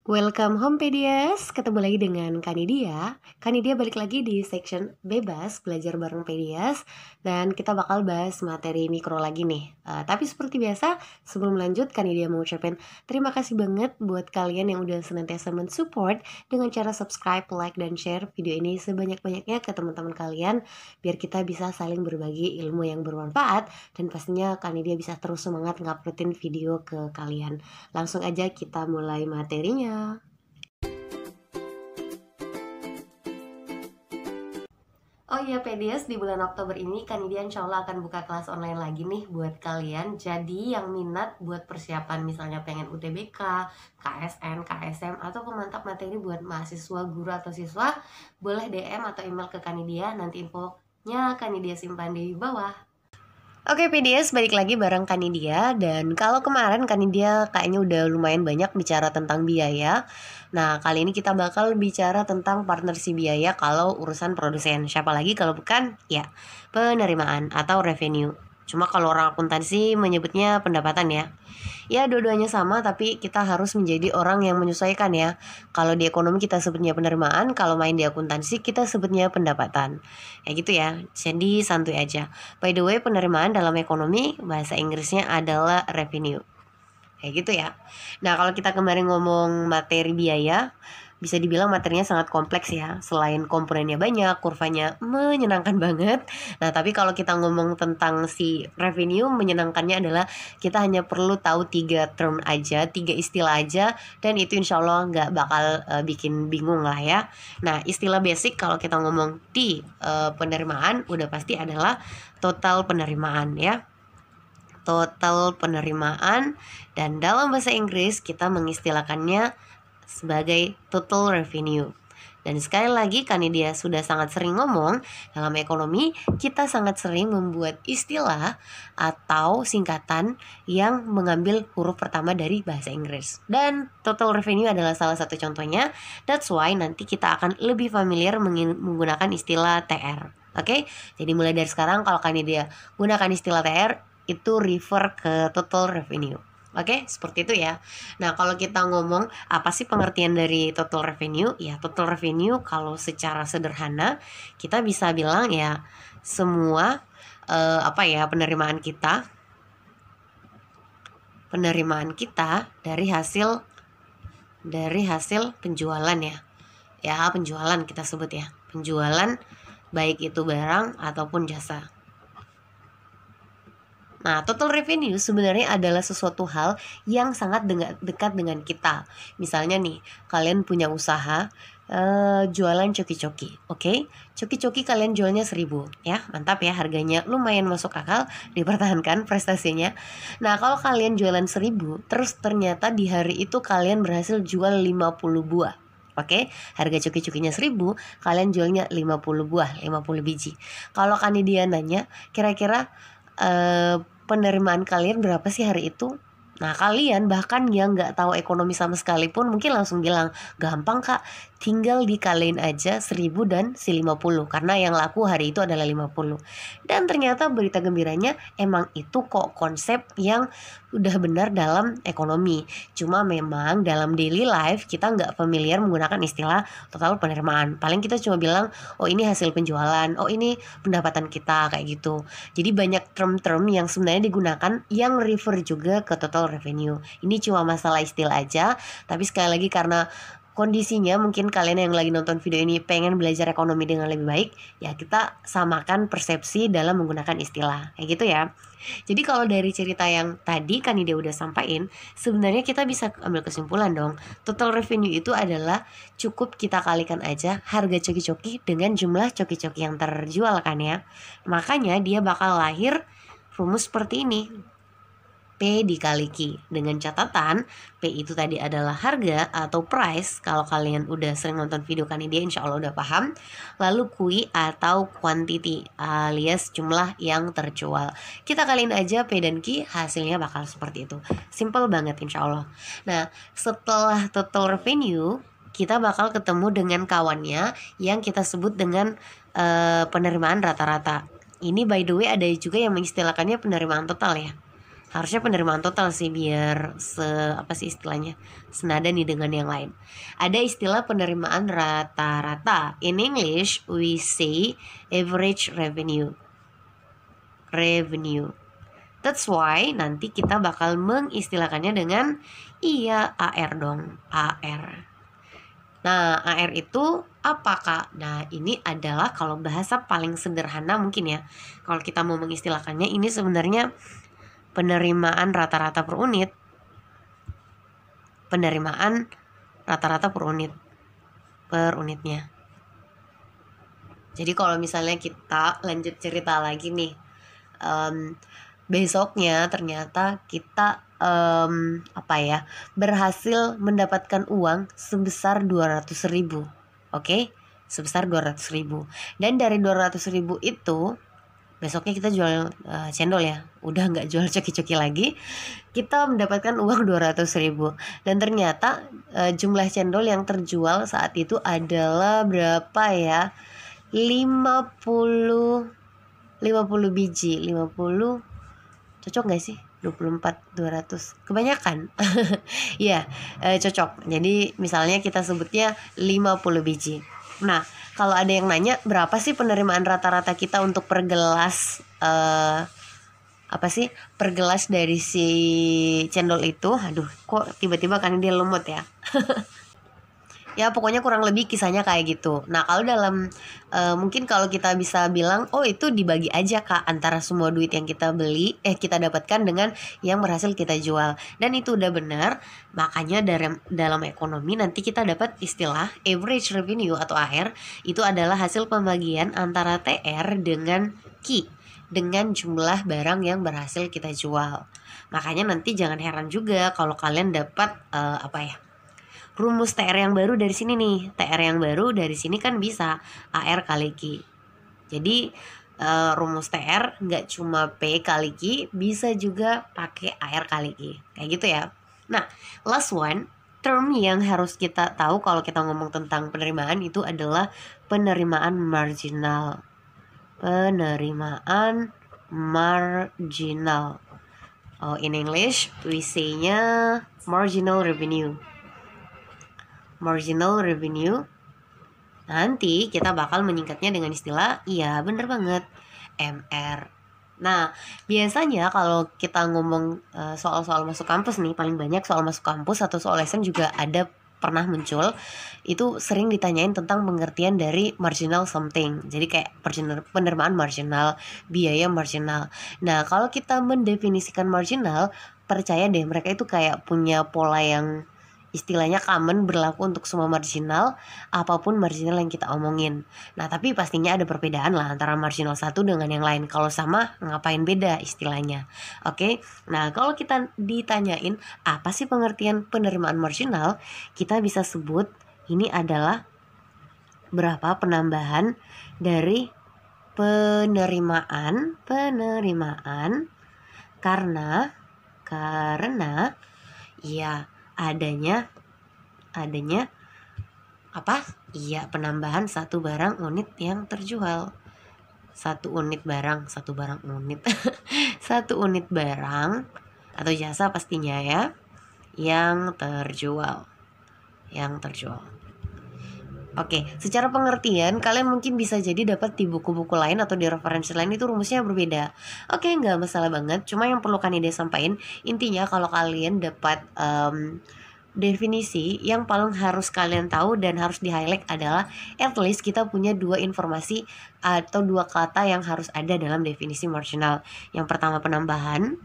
Welcome home Pedias, ketemu lagi dengan Kanidia. Kanidia balik lagi di section bebas belajar bareng Pedias. Dan kita bakal bahas materi mikro lagi nih. Tapi seperti biasa, sebelum lanjut Kanidia mau ucapin terima kasih banget buat kalian yang udah senantiasa mensupport dengan cara subscribe, like, dan share video ini sebanyak-banyaknya ke teman-teman kalian, biar kita bisa saling berbagi ilmu yang bermanfaat. Dan pastinya Kanidia bisa terus semangat nguploadin video ke kalian. Langsung aja kita mulai materinya. Oh iya Pedias, di bulan Oktober ini Kanidia insya Allah akan buka kelas online lagi nih buat kalian. Jadi yang minat buat persiapan misalnya pengen UTBK, KSN, KSM, atau pemantap materi buat mahasiswa, guru, atau siswa, boleh DM atau email ke Kanidia. Nanti infonya Kanidia simpan di bawah. Oke Pedias, balik lagi bareng Kanidia. Dan kalau kemarin Kanidia kayaknya udah lumayan banyak bicara tentang biaya. Nah kali ini kita bakal bicara tentang partnership biaya kalau urusan produsen. Siapa lagi kalau bukan ya penerimaan atau revenue. Cuma kalau orang akuntansi menyebutnya pendapatan ya. Ya dua-duanya sama, tapi kita harus menjadi orang yang menyesuaikan ya. Kalau di ekonomi kita sebutnya penerimaan, kalau main di akuntansi kita sebutnya pendapatan. Ya gitu ya, jadi santuy aja. By the way, penerimaan dalam ekonomi bahasa Inggrisnya adalah revenue. Kayak gitu ya. Nah kalau kita kemarin ngomong materi biaya, bisa dibilang materinya sangat kompleks ya. Selain komponennya banyak, kurvanya menyenangkan banget. Nah tapi kalau kita ngomong tentang si revenue, menyenangkannya adalah kita hanya perlu tahu 3 term aja, 3 istilah aja, dan itu insya Allah nggak bakal bikin bingung lah ya. Nah istilah basic kalau kita ngomong di penerimaan udah pasti adalah total penerimaan ya. Total penerimaan, dan dalam bahasa Inggris kita mengistilahkannya sebagai total revenue. Dan sekali lagi Kanidia sudah sangat sering ngomong, dalam ekonomi kita sangat sering membuat istilah atau singkatan yang mengambil huruf pertama dari bahasa Inggris. Dan total revenue adalah salah satu contohnya. That's why nanti kita akan lebih familiar menggunakan istilah TR. Oke? Jadi mulai dari sekarang kalau Kanidia gunakan istilah TR, itu refer ke total revenue. Oke, seperti itu ya. Nah, kalau kita ngomong apa sih pengertian dari total revenue? Ya, total revenue kalau secara sederhana kita bisa bilang ya semua penerimaan kita dari hasil penjualan ya. Ya, penjualan kita sebut ya. Penjualan baik itu barang ataupun jasa. Nah, total revenue sebenarnya adalah sesuatu hal yang sangat dekat dengan kita. Misalnya nih, kalian punya usaha jualan coki-coki, oke? Coki-coki kalian jualnya 1.000, ya, mantap ya, harganya lumayan masuk akal, dipertahankan prestasinya. Nah, kalau kalian jualan 1.000, terus ternyata di hari itu kalian berhasil jual 50 buah. Oke, harga coki-cokinya 1.000, kalian jualnya 50 buah, 50 biji. Kalau Kanidia nanya, kira-kira penerimaan kalian berapa sih hari itu? Nah kalian bahkan yang gak tahu ekonomi sama sekali pun mungkin langsung bilang, gampang kak, tinggal dikaliin aja 1.000 dan si 50, karena yang laku hari itu adalah 50. Dan ternyata berita gembiranya emang itu kok konsep yang udah benar dalam ekonomi. Cuma memang dalam daily life kita gak familiar menggunakan istilah total penerimaan. Paling kita cuma bilang, oh ini hasil penjualan, oh ini pendapatan kita, kayak gitu. Jadi banyak term-term yang sebenarnya digunakan yang refer juga ke total revenue. Ini cuma masalah istilah aja, tapi sekali lagi karena kondisinya mungkin kalian yang lagi nonton video ini pengen belajar ekonomi dengan lebih baik, ya kita samakan persepsi dalam menggunakan istilah, kayak gitu ya. Jadi kalau dari cerita yang tadi Kanidia udah sampaikan, sebenarnya kita bisa ambil kesimpulan dong. Total revenue itu adalah cukup kita kalikan aja harga coki-coki dengan jumlah coki-coki yang terjual kan ya. Makanya dia bakal lahir rumus seperti ini. P dikali Q, dengan catatan P itu tadi adalah harga atau price. Kalau kalian udah sering nonton video Kanidia insya Allah udah paham. Lalu Q atau quantity alias jumlah yang terjual. Kita kaliin aja P dan Q, hasilnya bakal seperti itu. Simple banget insya Allah. Nah setelah total revenue kita bakal ketemu dengan kawannya yang kita sebut dengan penerimaan rata-rata. Ini by the way ada juga yang mengistilahkannya penerimaan total ya. Harusnya penerimaan total sih biar apa sih istilahnya, senada nih dengan yang lain. Ada istilah penerimaan rata-rata. In English we say average revenue. That's why nanti kita bakal mengistilahkannya dengan AR dong, AR. Nah, AR itu apa Kak? Nah, ini adalah kalau bahasa paling sederhana mungkin ya. Kalau kita mau mengistilahkannya, ini sebenarnya penerimaan rata-rata per unit. Penerimaan rata-rata per unitnya. Jadi kalau misalnya kita lanjut cerita lagi nih, besoknya ternyata kita berhasil mendapatkan uang sebesar 200.000. Oke? Sebesar 200.000. Dan dari 200.000 itu besoknya kita jual cendol ya, udah nggak jual coki-coki lagi, kita mendapatkan uang 200.000. Dan ternyata jumlah cendol yang terjual saat itu adalah berapa ya, 50 biji. 50 cocok gak sih? 24, 200 kebanyakan. Ya, cocok. Jadi misalnya kita sebutnya 50 biji. Nah, kalau ada yang nanya berapa sih penerimaan rata-rata kita untuk per gelas per gelas dari si cendol itu. Aduh, kok tiba-tiba kan dia lemot ya. Ya pokoknya kurang lebih kisahnya kayak gitu. Nah kalau dalam mungkin kalau kita bisa bilang, oh itu dibagi aja Kak antara semua duit yang kita kita dapatkan dengan yang berhasil kita jual. Dan itu udah benar. Makanya dalam ekonomi nanti kita dapat istilah average revenue atau AR. Itu adalah hasil pembagian antara TR dengan Q, dengan jumlah barang yang berhasil kita jual. Makanya nanti jangan heran juga kalau kalian dapat rumus TR yang baru dari sini nih. TR yang baru dari sini kan bisa AR kali Q. Jadi rumus TR nggak cuma P kali Q, bisa juga pakai AR kali Q. Kayak gitu ya. Nah, last one, term yang harus kita tahu kalau kita ngomong tentang penerimaan itu adalah penerimaan marginal. Penerimaan marginal. In English, we say-nya marginal revenue. Marginal revenue. Nanti kita bakal menyingkatnya dengan istilah, iya bener banget, MR. Nah biasanya kalau kita ngomong soal-soal masuk kampus nih, paling banyak soal masuk kampus atau soal lesson juga ada pernah muncul. Itu sering ditanyain tentang pengertian dari marginal something. Jadi kayak penerimaan marginal, biaya marginal. Nah kalau kita mendefinisikan marginal, percaya deh mereka itu kayak punya pola yang istilahnya common, berlaku untuk semua marginal, apapun marginal yang kita omongin. Nah tapi pastinya ada perbedaan lah antara marginal satu dengan yang lain. Kalau sama ngapain beda istilahnya. Oke. Nah kalau kita ditanyain apa sih pengertian penerimaan marginal, kita bisa sebut ini adalah berapa penambahan dari penerimaan karena ya adanya apa? Iya, penambahan satu barang unit yang terjual. Satu unit barang unit. Satu unit barang atau jasa pastinya ya yang terjual. Oke, secara pengertian kalian mungkin bisa jadi dapat di buku-buku lain atau di referensi lain itu rumusnya berbeda. Oke, nggak masalah banget. Cuma yang perlu Kanida sampaikan, intinya kalau kalian dapat definisi yang paling harus kalian tahu dan harus di-highlight adalah at least kita punya dua informasi atau dua kata yang harus ada dalam definisi marginal. Yang pertama penambahan.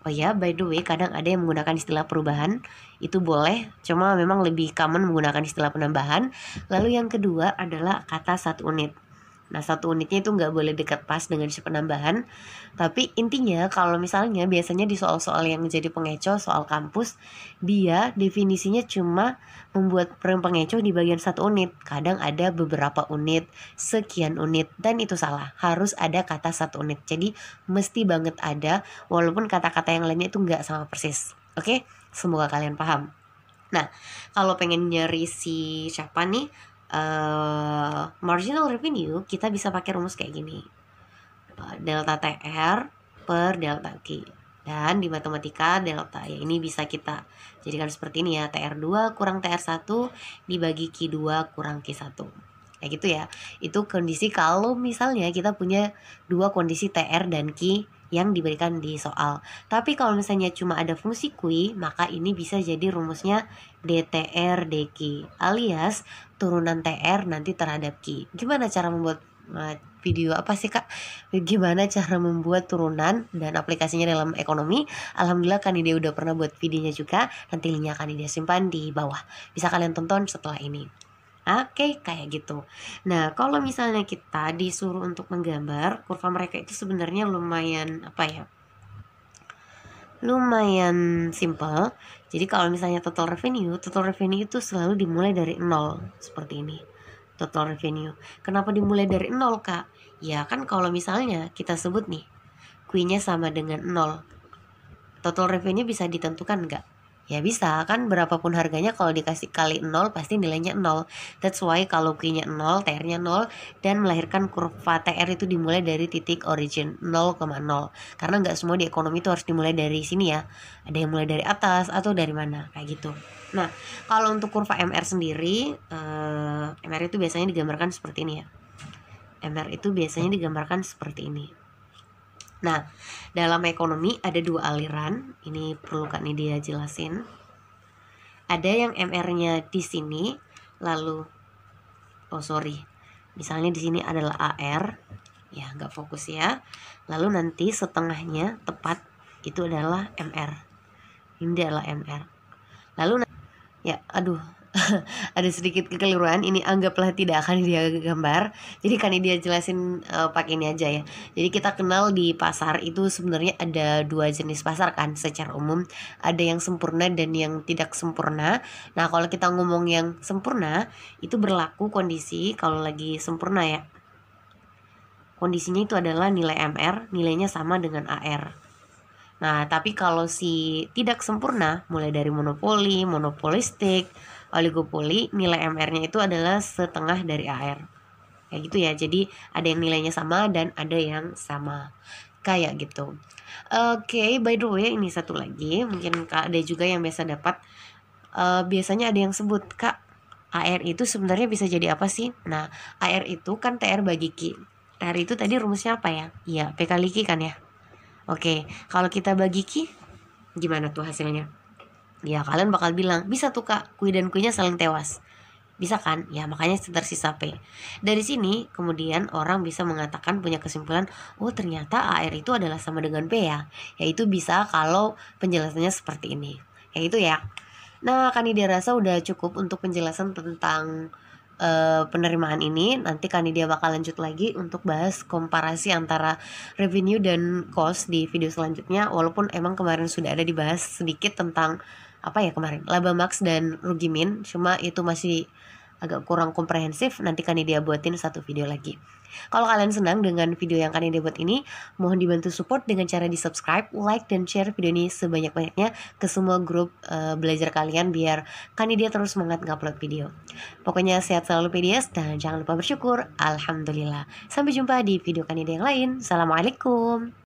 Oh ya, by the way, kadang ada yang menggunakan istilah perubahan. Itu boleh, cuma memang lebih common menggunakan istilah penambahan. Lalu yang kedua adalah kata satu unit. Nah, satu unitnya itu nggak boleh dekat pas dengan si penambahan. Tapi intinya kalau misalnya biasanya di soal-soal yang jadi pengecoh, soal kampus, dia definisinya cuma membuat pengecoh di bagian satu unit. Kadang ada beberapa unit, sekian unit, dan itu salah. Harus ada kata satu unit. Jadi mesti banget ada, walaupun kata-kata yang lainnya itu nggak sama persis. Oke? Semoga kalian paham. Nah, kalau pengen nyari si siapa nih, marginal revenue, kita bisa pakai rumus kayak gini, delta TR per delta Q. Dan di matematika delta ya ini bisa kita jadikan seperti ini ya, TR2 kurang TR1 dibagi Q2 kurang Q1. Kayak gitu ya. Itu kondisi kalau misalnya kita punya dua kondisi TR dan Q yang diberikan di soal. Tapi kalau misalnya cuma ada fungsi Q, maka ini bisa jadi rumusnya DTR DQ alias turunan TR nanti terhadap Q. Gimana cara membuat video apa sih kak, gimana cara membuat turunan dan aplikasinya dalam ekonomi? Alhamdulillah Kanidia udah pernah buat videonya juga, nanti linknya Kanidia simpan di bawah, bisa kalian tonton setelah ini. Oke, kayak gitu. Nah, kalau misalnya kita disuruh untuk menggambar kurva mereka itu sebenarnya lumayan apa ya, lumayan simple. Jadi kalau misalnya total revenue itu selalu dimulai dari 0 seperti ini. Total revenue. Kenapa dimulai dari 0 kak? Ya kan kalau misalnya kita sebut nih Q-nya sama dengan 0, total revenue bisa ditentukan nggak? Ya bisa kan, berapapun harganya kalau dikasih kali 0 pasti nilainya 0. That's why kalau Q-nya 0, TR-nya 0, dan melahirkan kurva TR itu dimulai dari titik origin 0,0. Karena nggak semua di ekonomi itu harus dimulai dari sini ya. Ada yang mulai dari atas atau dari mana, kayak gitu. Nah, kalau untuk kurva MR sendiri, MR itu biasanya digambarkan seperti ini ya. MR itu biasanya digambarkan seperti ini. Nah, dalam ekonomi ada dua aliran. Ini perlu Kak Nidia jelasin. Ada yang MR-nya di sini, lalu misalnya di sini adalah AR, ya nggak fokus ya. Lalu nanti setengahnya tepat itu adalah MR. Ini adalah MR. Lalu ya, aduh, ada sedikit kekeliruan, ini anggaplah tidak akan dia gambar, jadi kan dia jelasin pakai ini aja ya. Jadi kita kenal di pasar itu sebenarnya ada dua jenis pasar kan secara umum, ada yang sempurna dan yang tidak sempurna. Nah kalau kita ngomong yang sempurna itu berlaku kondisi kalau lagi sempurna ya, kondisinya itu adalah nilai MR nilainya sama dengan AR. Nah tapi kalau si tidak sempurna, mulai dari monopoli, monopolistik, oligopoli, nilai MR-nya itu adalah setengah dari AR. Kayak gitu ya. Jadi ada yang nilainya sama dan ada yang sama. Kayak gitu. Oke, by the way ini satu lagi, mungkin Kak ada juga yang biasa dapat. Biasanya ada yang sebut, Kak, AR itu sebenarnya bisa jadi apa sih? Nah, AR itu kan TR bagi Q. TR itu tadi rumusnya apa ya? Iya, P kali Q kan ya? Oke, kalau kita bagi Q, gimana tuh hasilnya? Ya kalian bakal bilang, bisa tuh kak, Q dan Q-nya saling tewas. Bisa kan? Ya makanya tersisa P. Dari sini kemudian orang bisa mengatakan, punya kesimpulan, oh ternyata AR itu adalah sama dengan P ya. Yaitu bisa kalau penjelasannya seperti ini. Kayak gitu ya. Nah Kanidia rasa udah cukup untuk penjelasan tentang penerimaan ini. Nanti Kanidia bakal lanjut lagi untuk bahas komparasi antara revenue dan cost di video selanjutnya. Walaupun emang kemarin sudah ada dibahas sedikit tentang apa ya kemarin, laba max dan rugi min, cuma itu masih agak kurang komprehensif. Nanti Kanidia buatin satu video lagi. Kalau kalian senang dengan video yang Kanidia buat ini, mohon dibantu support dengan cara di subscribe, like, dan share video ini sebanyak-banyaknya ke semua grup belajar kalian biar Kanidia terus semangat ngupload video. Pokoknya sehat selalu PDS dan jangan lupa bersyukur. Alhamdulillah. Sampai jumpa di video Kanidia yang lain. Assalamualaikum.